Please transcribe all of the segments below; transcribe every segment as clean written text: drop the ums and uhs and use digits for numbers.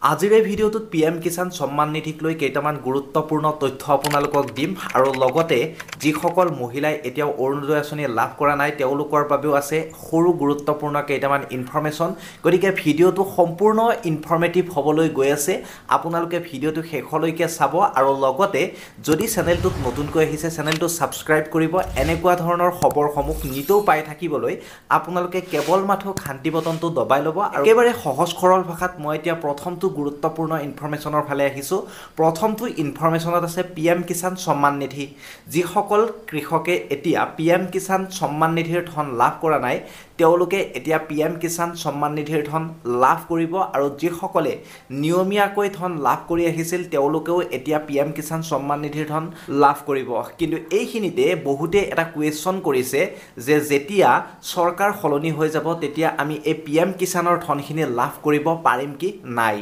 আজিৰ এই ভিডিঅ'টোত PM কিষাণ সম্মান নিধিক লৈ কেইটামান গুৰুত্বপূৰ্ণ তথ্য আপোনালোকক দিম আৰু লগতে যিসকল মহিলাই এতিয়াও অৰুণোদয় আঁচনি লাভ কৰা নাই তেওঁলোকৰ বাবেও আছে সৰু গুৰুত্বপূৰ্ণ কেইটামান ইনফৰমেশ্যন গতিকে ভিডিঅ'টো সম্পূৰ্ণ ইনফৰমেটিভ হ'বলৈ গৈ আছে আপোনালোকে ভিডিঅ'টো শেষলৈকে চাব আৰু লগতে যদি চেনেলটোত নতুনকৈ আহিছে চেনেলটো সাবস্ক্ৰাইব কৰিব এনেকুৱা ধৰণৰ খবৰসমূহ নিতৌ পাই থাকিবলৈ আপোনালোকে কেৱল মাথো ঘণ্টি বটনটো দবাই ল'ব আৰু একেবাৰে সহজ সৰল ভাষাত মই এতিয়া প্ৰথমটো গুৰুত্বপূৰ্ণ ইনফৰমেশ্যনৰ ফালে আহিছো প্ৰথমটো ইনফৰমেশ্যনত আছে PM কিষাণ সম্মান নিধি যিসকল কৃষকে এতিয়া PM কিষাণ সম্মান নিধিৰ ধন লাভ কৰা নাই তেওঁলোকে এতিয়া PM কিষাণ সম্মান নিধিৰ ধন লাভ কৰিব আৰু যিসকলে নিয়মীয়াকৈ ধন লাভ কৰি আহিছিল তেওঁলোকেও এতিয়া PM কিষাণ সম্মান নিধিৰ ধন লাভ কৰিব কিন্তু এইখিনিতে বহুতে এটা কুৱেশ্যন কৰিছে যে যেতিয়া চৰকাৰ সলনি হৈ যাব তেতিয়া আমি এই PM কিষাণৰ ধনখিনি লাভ কৰিব পাৰিম কি নাই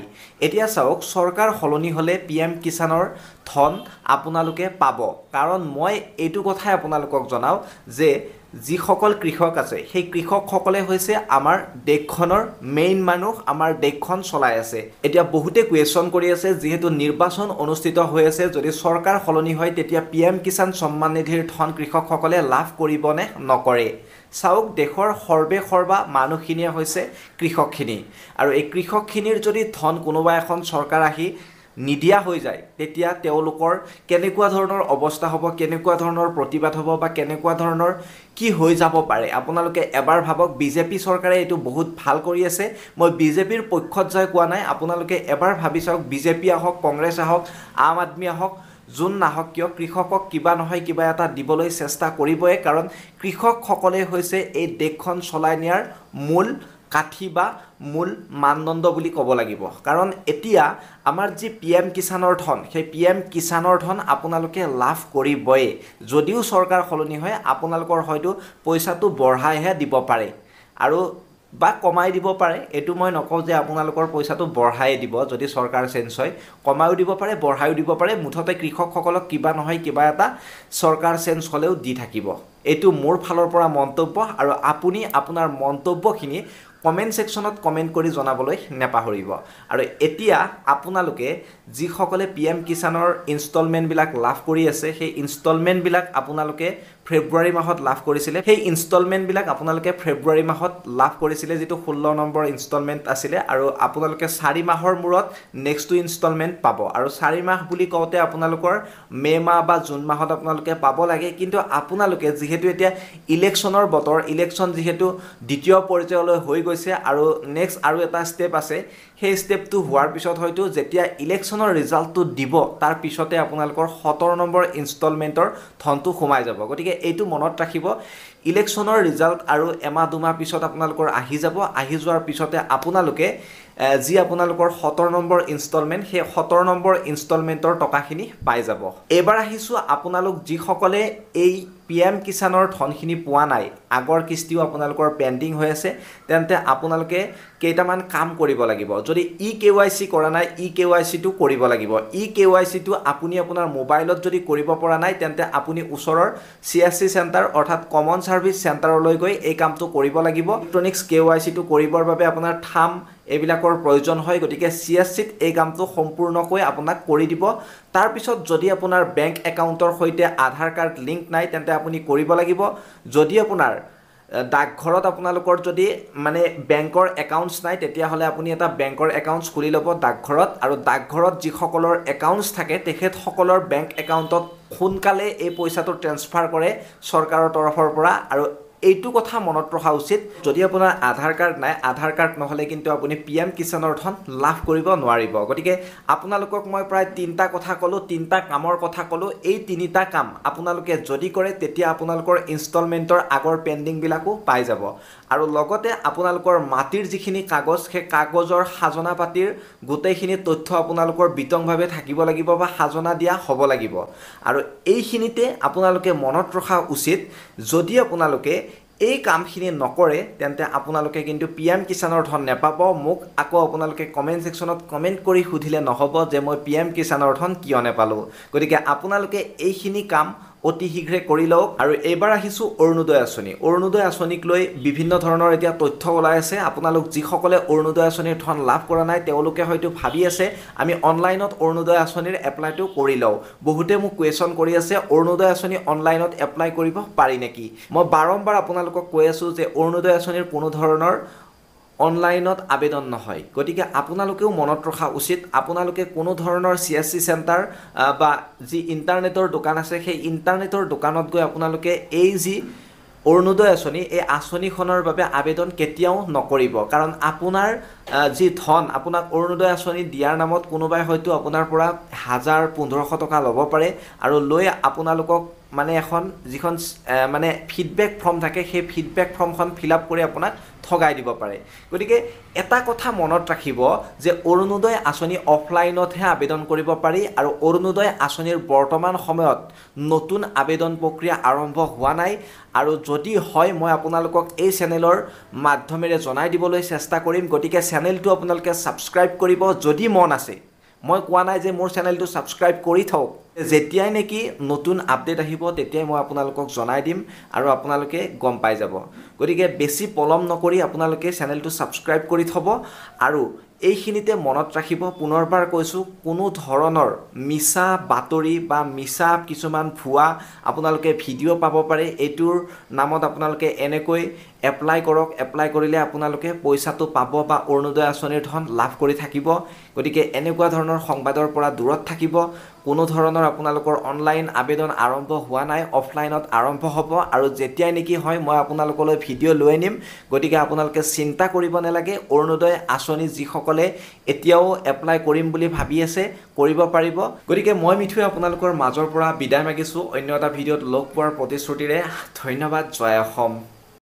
এতিয়া চাওক চৰকাৰ সলনি হলে PM কিষাণৰ ধন আপোনালোকে পাব কাৰণ মই এইটো কথাই আপোনালোকক জনাও যে যিসকল কৃষক আছে সেই কৃষকসকলে হৈছে আমাৰ দেশখনৰ মেইন মানুহ আমাৰ দেশখন চলাই আছে এতিয়া বহুতে কুৱেশ্যন কৰি আছে যেহেতু নিৰ্বাচন অনুষ্ঠিত হৈ আছে যদি চৰকাৰ সলনি হয় তেতিয়া PM কিষাণ সম্মান নিধিৰ ধন কৃষকসকলে লাভ কৰিব নে নকৰে চাওক দেশৰ সৰ্বা মানুহখিনিয়ে হৈছে কৃষকখিনি আৰু এই কৃষকখিনিৰ যদি ধন কোনোবা এখন চৰকাৰ আহি নিদিয়া হৈ যায় তেতিয়া তেওঁলোকৰ কেনেকুৱা ধৰণৰ অৱস্থা হ'ব কেনেকুৱা ধৰণৰ প্ৰতিবাদ হ'ব বা কেনেকুৱা ধৰণৰ কি হৈ যাব পাৰে আপোনালোকে এবাৰ ভাবক বিজেপি চৰকাৰে এটো বহুত ভাল কৰি আছে মই বিজেপিৰ পক্ষত যাই কোৱা নাই আপোনালোকে এবাৰ ভাবি চাওক বিজেপি আহক কংগ্ৰেছ আহক আম আদমি আহক যোন নাহক কিয় কৃষকক কিবা নহয় কিবা এটা দিবলৈ চেষ্টা কৰিবই কাৰণ কৃষকসকলে হৈছে এই দেশখন চলাই নিয়াৰ মূল কাঠি বা মূল মানদণ্ড বুলি ক'ব লাগিব কাৰণ এতিয়া আমাৰ যি PM কিষাণৰ ধন সেই PM কিষাণৰ ধন আপোনালোকে লাভ কৰিবই যদিও চৰকাৰ সলনি হয় আপোনালোকৰ হয়তো পইচাটো বঢ়াইহে দিব পাৰে আৰু বা কমাই দিব পাৰে এটো মই নকওঁ যে আপোনালোকৰ পইচাটো বঢ়াই দিব যদি চৰকাৰ চেঞ্জ হয় কমাইও দিব পাৰে বঢ়াইও দিব পাৰে মুঠতে কৃষকসকলক কিবা নহয় কিবা এটা চৰকাৰ চেঞ্জ হলেও দি থাকিব এটো মোৰ ফালৰ পৰা মন্তব্য আৰু আপুনি আপোনাৰ মন্তব্যখিনি কমেন্ট সেকশনত কমেন্ট কৰি জনাবলৈ নেপাহৰিব আৰু এতিয়া আপোনালোকে যিসকলে PM কিষাণৰ ইনষ্টলমেন্ট বিলাক লাভ কৰি আছে সেই ইনষ্টলমেন্ট বিলাক আপোনালোকে ফেব্ৰুৱাৰী মাহত লাভ কৰিছিলে সেই ইনষ্টলমেন্ট বিলাক আপোনালোকে ফেব্ৰুৱাৰী মাহত লাভ কৰিছিলে যেটো 16 নম্বৰ ইনষ্টলমেন্ট আছিল আৰু আপোনালোকে 4 মাহৰ মূৰত নেক্সট ইনষ্টলমেন্ট পাব আৰু 4 মাহ বুলি কওঁতে আপোনালোকৰ মে মাহ বা জুন মাহত আপোনালোকে পাব লাগে কিন্তু আপোনালোকে যেহেতু এতিয়া ইলেকশনৰ বতৰ ইলেকশন যেহেতু দ্বিতীয় পৰ্যায়লৈ হৈ গৈছে আৰু নেক্সট আৰু এটা স্টেপ আছে সেই স্টেপটো হোৱাৰ পিছত হয়তো যেতিয়া ইলেকশনৰ ৰিজাল্টটো দিব তাৰ পিছতে আপোনালোকৰ 17 নম্বৰ ইনষ্টলমেন্টৰ ধনটো সোমাই যাব গতিকে এইটো মনত ৰাখিব ইলেকশনৰ ৰিজাল্ট আৰু এমাহ দুমাহ পিছত আপোনালোকৰ আহি যাব আহি যোৱাৰ পিছতে আপোনালোকে যি আপোনালোকৰ 17 নম্বৰ ইনষ্টলমেন্ট সেই 17 নম্বৰ ইনষ্টলমেন্টৰ টকাখিনি পাই যাব এবাৰ আহিছো আপোনালোক যিসকলে এই PM কিষাণৰ ধনখিনি পোৱা নাই আগৰ কিস্তিও আপোনালোকৰ পেন্ডিং হৈ আছে তেন্তে আপোনালোকে কেইটামান কাম কৰিব লাগিব যদি EKYC কৰা নাই EKYC টো কৰিব লাগিব EKYC টো আপুনি আপোনাৰ মোবাইলত যদি কৰিব পৰা নাই তেন্তে আপুনি ওচৰৰ CSC চেণ্টাৰ অৰ্থাৎ কমন সাৰ্ভিস চেণ্টাৰলৈ গৈ এই কামটো কৰিব লাগিব ইলেক্ট্ৰনিক্স KYC টো কৰিবৰ বাবে আপোনাৰ থাম এবিলাকৰ প্ৰয়োজন হয় গতিকে CSCত এই কামটো সম্পূৰ্ণকৈ আপোনাক কৰি দিব তাৰ পিছত যদি আপোনাৰ বেংক একাউণ্টৰ সৈতে আধাৰ কাৰ্ড লিংক নাই তেন্তে আপুনি কৰিব লাগিব যদি আপোনাৰ ডাকঘৰত আপোনালোকৰ যদি মানে বেংকৰ একাউণ্টছ নাই তেতিয়া হলে আপুনি এটা বেংকৰ একাউণ্টছ খুলি ল'ব ডাকঘৰত আৰু ডাকঘৰত যিসকলৰ একাউণ্টছ থাকে তেখেতসকলৰ বেংক একাউণ্টত সোনকালে এই পইচাটো ট্ৰান্সফাৰ কৰে চৰকাৰৰ তৰফৰ পৰা আৰু এইটো কথা মনত ৰখা উচিত যদি আপোনাৰ আধাৰ কাৰ্ড নাই আধাৰ কাৰ্ড নহলে কিন্তু আপুনি PM কিষাণৰ ধন লাভ কৰিব নোৱাৰিব গতিকে আপোনালোকক মই প্ৰায় তিনটা কথা কলো তিনটা কামৰ কথা কলো এই তিনিটা কাম আপোনালোকে যদি কৰে তেতিয়া আপোনালোকৰ ইনষ্টলমেন্টৰ আগৰ পেন্ডিং বিলাকো পাই যাব আৰু লগতে আপোনালোকৰ মাটিৰ যিখিনি কাগজ সেই কাগজৰ খাজনা পাতিৰ গোটেইখিনি তথ্য আপোনালোকৰ বিতংভাৱে থাকিব লাগিব বা খাজনা দিয়া হ'ব লাগিব আৰু এইখিনিতে আপোনালোকে মনত ৰখা উচিত যদি আপোনালোকে এই কামখিনি নকৰে তেন্তে আপোনালোকে কিন্তু PM কিষাণৰ ধন নেপাব মোক আকৌ আপোনালোকে কমেন্ট সেকশনত কমেন্ট কৰি সুধিলে নহব যে মই PM কিষাণৰ ধন কিয় নেপালো গতিকে আপোনালোকে এইখিনি কাম অতি শীঘ্ৰে কৰি লওক আৰু এইবাৰ আহিছোঁ অৰুণোদয় আঁচনি। অৰুণোদয় আঁচনিক লৈ বিভিন্ন ধৰণৰ এতিয়া তথ্য ওলাই আছে। আপোনালোক যিসকলে অৰুণোদয় আঁচনিৰ ধন লাভ কৰা নাই তেওঁলোকে হয়তো ভাবি আছে আমি অনলাইনত অৰুণোদয় আঁচনিৰ এপ্লাইটো কৰি লওঁ। বহুতে মোক কুৱেশ্যন কৰি আছে অৰুণোদয় আঁচনি অনলাইনত এপ্লাই কৰিব পাৰি নেকি। মই বাৰম্বাৰ আপোনালোকক কৈ আছোঁ যে অৰুণোদয় আঁচনিৰ কোনো ধৰণৰ অনলাইনত আবেদন নহয়। গতিকে আপোনালোকেও মনত ৰখা উচিত আপোনালোকে কোনো ধৰণৰ CSC চেণ্টাৰ বা যি ইণ্টাৰনেটৰ দোকান আছে সেই ইণ্টাৰনেটৰ দোকানত গৈ আপোনালোকে এই যি অৰুণোদয় আঁচনি এই আঁচনিখনৰ বাবে আবেদন কেতিয়াও নকৰিব। কাৰণ আপোনাৰ যি ধন আপোনাক অৰুণোদয় আঁচনি দিয়াৰ নামত কোনোবাই হয়তো আপোনাৰ পৰা 1000-1500 টকা ল'ব পাৰে আৰু লৈ আপোনালোকক মানে এখন যিখন মানে ফিডবেক ফৰ্ম থাকে সেই ফিডবেক ফৰ্মখন ফিল আপ কৰি আপোনাক ঠগাই দিব পাৰে। গতিকে এটা কথা মনত ৰাখিব যে অৰুণোদয় আঁচনি অফলাইনতহে আবেদন কৰিব পাৰি আৰু অৰুণোদয় আঁচনিৰ বৰ্তমান সময়ত নতুন আবেদন প্ৰক্ৰিয়া আৰম্ভ হোৱা নাই আৰু যদি হয় মই আপোনালোকক এই চেনেলৰ মাধ্যমেৰে জনাই দিবলৈ চেষ্টা কৰিম। গতিকে চেনেলটো আপোনালোকে ছাবস্ক্ৰাইব কৰিব যদি মন আছে। মই কোৱা নাই যে মোৰ চেনেলটো ছাবস্ক্ৰাইব কৰি থওক, যেতিয়াই নেকি নতুন আপডেট আহিব তেতিয়াই মই আপোনালোকক জনাই দিম আৰু আপোনালোকে গম পাই যাব। গতিকে বেছি পলম নকৰি আপোনালোকে চেনেলটো ছাবস্ক্ৰাইব কৰি থ'ব আৰু এইখিনিতে মনত ৰাখিব পুনৰবাৰ কৈছোঁ কোনো ধৰণৰ মিছা বাতৰি বা মিছা কিছুমান ভুৱা আপোনালোকে ভিডিঅ' পাব পাৰে। এইটোৰ নামত আপোনালোকে এনেকৈ এপ্লাই কৰক, এপ্লাই কৰিলে আপোনালোকে পইচাটো পাব বা অৰুণোদয় আঁচনিৰ ধন লাভ কৰি থাকিব। গতিকে এনেকুৱা ধৰণৰ সংবাদৰ পৰা দূৰত থাকিব। কোনো ধৰণৰ আপোনালোকৰ অনলাইন আবেদন আৰম্ভ হোৱা নাই, অফলাইনত আৰম্ভ হ'ব আৰু যেতিয়াই নেকি হয় মই আপোনালোকলৈ ভিডিঅ' লৈ আনিম। গতিকে আপোনালোকে চিন্তা কৰিব নালাগে। অৰুণোদয় আঁচনি যিসকলে এতিয়াও এপ্লাই কৰিম বুলি ভাবি আছে কৰিব পাৰিব। গতিকে মই মিঠুৱে আপোনালোকৰ মাজৰ পৰা বিদায় মাগিছোঁ। অন্য এটা ভিডিঅ'ত লগ পোৱাৰ প্ৰতিশ্ৰুতিৰে ধন্যবাদ। জয় অসম।